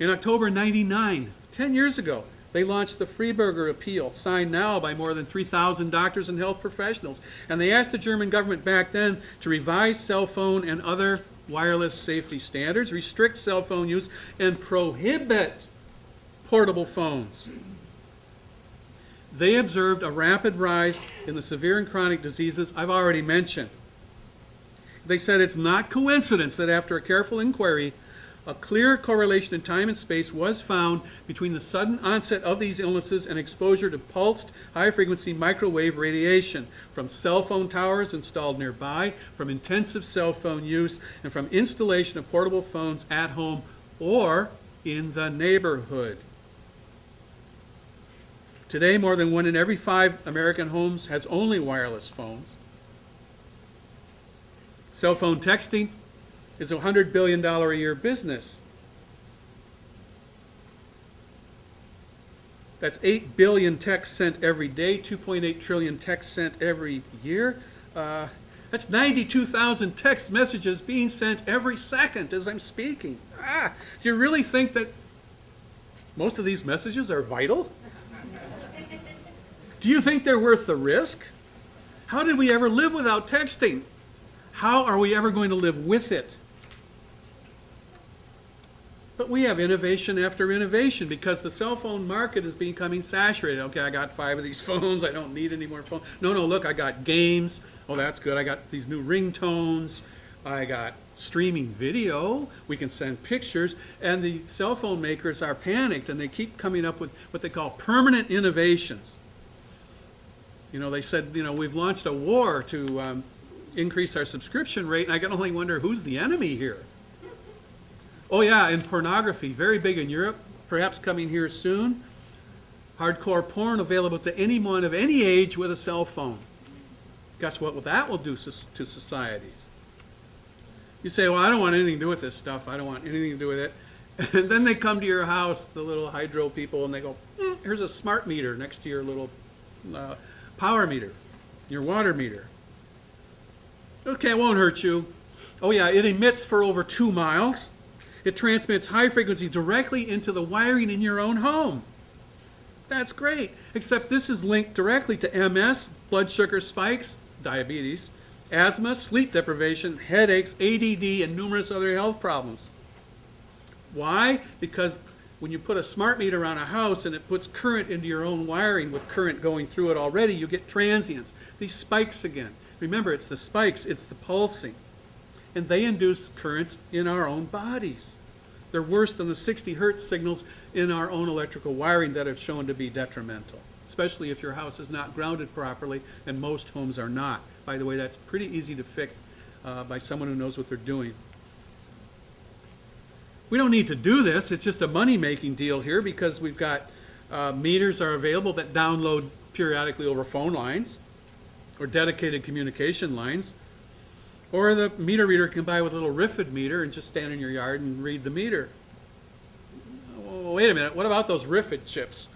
In October 99, 10 years ago, they launched the Freiburger Appeal, signed now by more than 3,000 doctors and health professionals. And they asked the German government back then to revise cell phone and other wireless safety standards, restrict cell phone use, and prohibit portable phones. They observed a rapid rise in the severe and chronic diseases I've already mentioned. They said it's not coincidence that after a careful inquiry, a clear correlation in time and space was found between the sudden onset of these illnesses and exposure to pulsed high-frequency microwave radiation from cell phone towers installed nearby, from intensive cell phone use, and from installation of portable phones at home or in the neighborhood. Today, more than 1 in every 5 American homes has only wireless phones. Cell phone texting is a $100 billion a year business. That's 8 billion texts sent every day, 2.8 trillion texts sent every year. That's 92,000 text messages being sent every second as I'm speaking. Do you really think that most of these messages are vital? Do you think they're worth the risk? How did we ever live without texting? How are we ever going to live with it? But we have innovation after innovation because the cell phone market is becoming saturated. Okay, I got 5 of these phones. I don't need any more phones. No, look, I got games. Oh, that's good. I got these new ringtones. I got streaming video. We can send pictures. And the cell phone makers are panicked, and they keep coming up with what they call permanent innovations. You know, they said, we've launched a war to increase our subscription rate, and I can only wonder who's the enemy here. Oh yeah, and pornography, very big in Europe, perhaps coming here soon. Hardcore porn available to anyone of any age with a cell phone. Guess what that will do to societies? You say, well, I don't want anything to do with this stuff. I don't want anything to do with it. And then they come to your house, the little hydro people, and they go, here's a smart meter next to your little power meter, your water meter. Okay, it won't hurt you. Oh yeah, it emits for over 2 miles. It transmits high frequency directly into the wiring in your own home. That's great, except this is linked directly to MS, blood sugar spikes, diabetes, asthma, sleep deprivation, headaches, ADD, and numerous other health problems. Why? Because when you put a smart meter on a house and it puts current into your own wiring with current going through it already, you get transients, these spikes again. Remember, it's the spikes, it's the pulsing. And they induce currents in our own bodies. They're worse than the 60 hertz signals in our own electrical wiring that have shown to be detrimental, especially if your house is not grounded properly, and most homes are not. By the way, that's pretty easy to fix by someone who knows what they're doing. We don't need to do this. It's just a money-making deal here because we've got meters are available that download periodically over phone lines or dedicated communication lines. Or the meter reader can buy with a little RFID meter and just stand in your yard and read the meter. Oh, wait a minute, what about those RFID chips?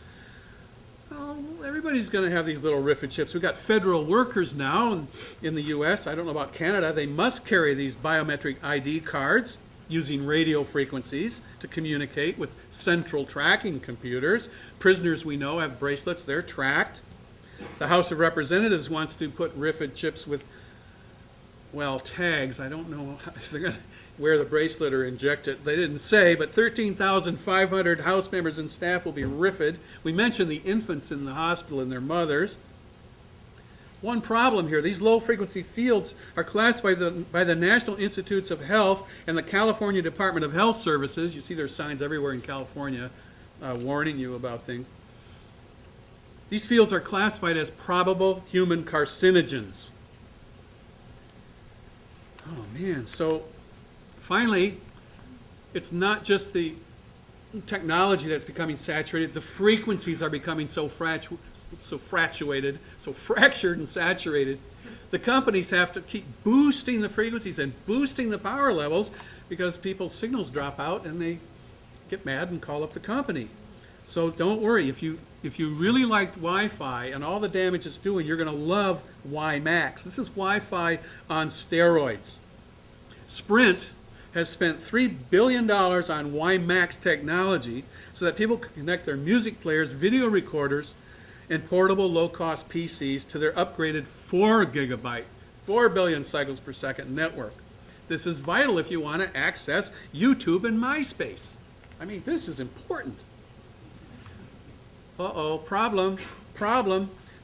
Oh, everybody's going to have these little RFID chips. We've got federal workers now in the U.S. I don't know about Canada. They must carry these biometric ID cards using radio frequencies to communicate with central tracking computers. Prisoners, we know, have bracelets. They're tracked. The House of Representatives wants to put RFID chips with tags. I don't know if they're going to wear the bracelet or inject it. They didn't say, but 13,500 House members and staff will be RFID. We mentioned the infants in the hospital and their mothers. One problem here, these low-frequency fields are classified by the National Institutes of Health and the California Department of Health Services. You see there's signs everywhere in California warning you about things. These fields are classified as probable human carcinogens. Oh man, so finally, it's not just the technology that's becoming saturated, the frequencies are becoming so fractured and saturated. The companies have to keep boosting the frequencies and boosting the power levels because people's signals drop out and they get mad and call up the company. So don't worry, if you really liked Wi-Fi and all the damage it's doing, you're going to love WiMAX. This is Wi-Fi on steroids. Sprint has spent $3 billion on WiMAX technology so that people can connect their music players, video recorders, and portable low-cost PCs to their upgraded 4 gigabyte, 4 billion cycles per second network. This is vital if you want to access YouTube and MySpace. I mean, this is important. Uh-oh, problem.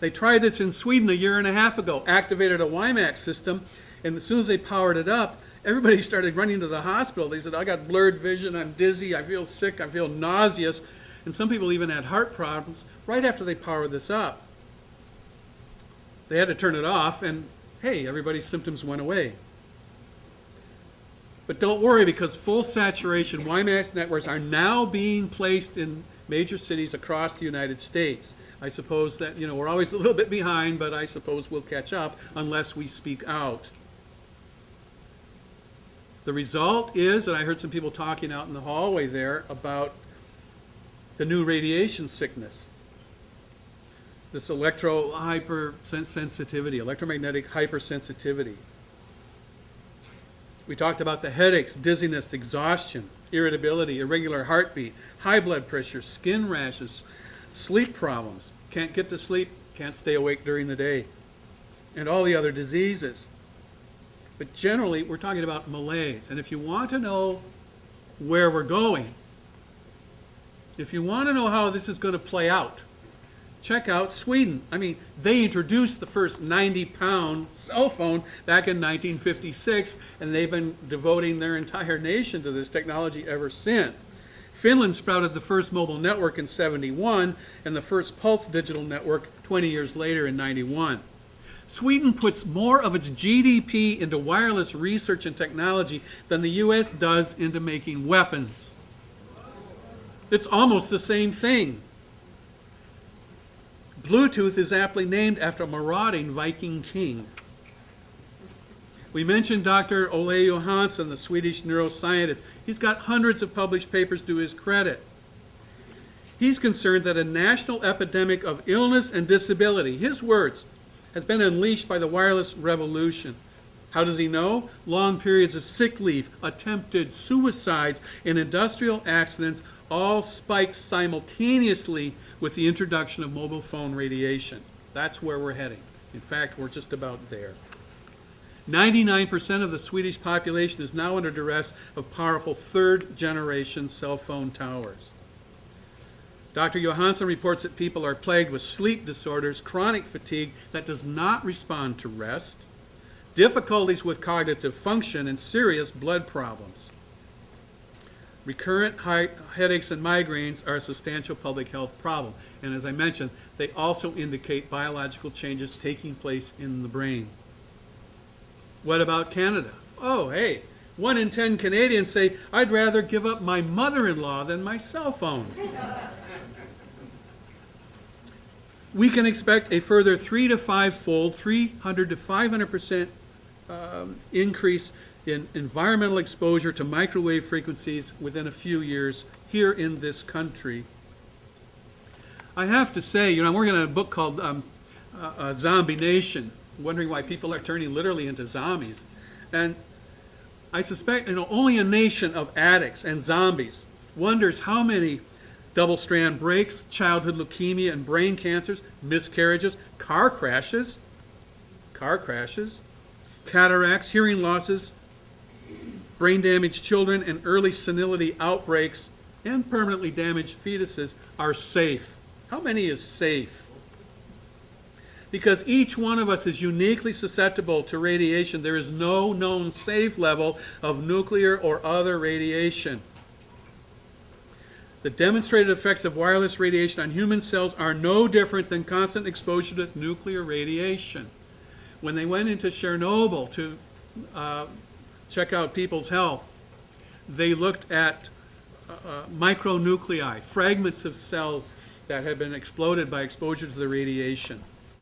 They tried this in Sweden a year and a half ago, activated a WiMAX system, and as soon as they powered it up, everybody started running to the hospital. They said, I got blurred vision, I'm dizzy, I feel sick, I feel nauseous. And some people even had heart problems right after they powered this up. They had to turn it off, and hey, everybody's symptoms went away. But don't worry, because full saturation WiMAX networks are now being placed in major cities across the United States. I suppose that, we're always a little bit behind, but I suppose we'll catch up unless we speak out. The result is, and I heard some people talking out in the hallway there about the new radiation sickness. This electromagnetic hypersensitivity. We talked about the headaches, dizziness, exhaustion, irritability, irregular heartbeat, high blood pressure, skin rashes, sleep problems. Can't get to sleep, can't stay awake during the day, and all the other diseases. But generally, we're talking about malaise. And if you want to know where we're going, if you want to know how this is going to play out, check out Sweden. I mean, they introduced the first 90-pound cell phone back in 1956, and they've been devoting their entire nation to this technology ever since. Finland sprouted the first mobile network in '71, and the first pulse digital network 20 years later in '91. Sweden puts more of its GDP into wireless research and technology than the US does into making weapons. It's almost the same thing. Bluetooth is aptly named after a marauding Viking king. We mentioned Dr. Ole Johansson, the Swedish neuroscientist. He's got hundreds of published papers to his credit. He's concerned that a national epidemic of illness and disability, his words, has been unleashed by the wireless revolution. How does he know? Long periods of sick leave, attempted suicides, and industrial accidents all spiked simultaneously with the introduction of mobile phone radiation. That's where we're heading. In fact, we're just about there. 99% of the Swedish population is now under duress of powerful third-generation cell phone towers. Dr. Johansson reports that people are plagued with sleep disorders, chronic fatigue that does not respond to rest, difficulties with cognitive function, and serious blood problems. Recurrent headaches and migraines are a substantial public health problem. And as I mentioned, they also indicate biological changes taking place in the brain. What about Canada? Oh, hey, 1 in 10 Canadians say, I'd rather give up my mother-in-law than my cell phone. We can expect a further 3 to 5-fold, 300 to 500% increase in environmental exposure to microwave frequencies within a few years here in this country. I have to say, I'm working on a book called Zombie Nation, wondering why people are turning literally into zombies. And I suspect, only a nation of addicts and zombies wonders how many double-strand breaks, childhood leukemia and brain cancers, miscarriages, car crashes, cataracts, hearing losses, brain-damaged children, and early senility outbreaks, and permanently damaged fetuses are safe. How many is safe? Because each one of us is uniquely susceptible to radiation. There is no known safe level of nuclear or other radiation. The demonstrated effects of wireless radiation on human cells are no different than constant exposure to nuclear radiation. When they went into Chernobyl to check out people's health, they looked at micronuclei, fragments of cells that had been exploded by exposure to the radiation.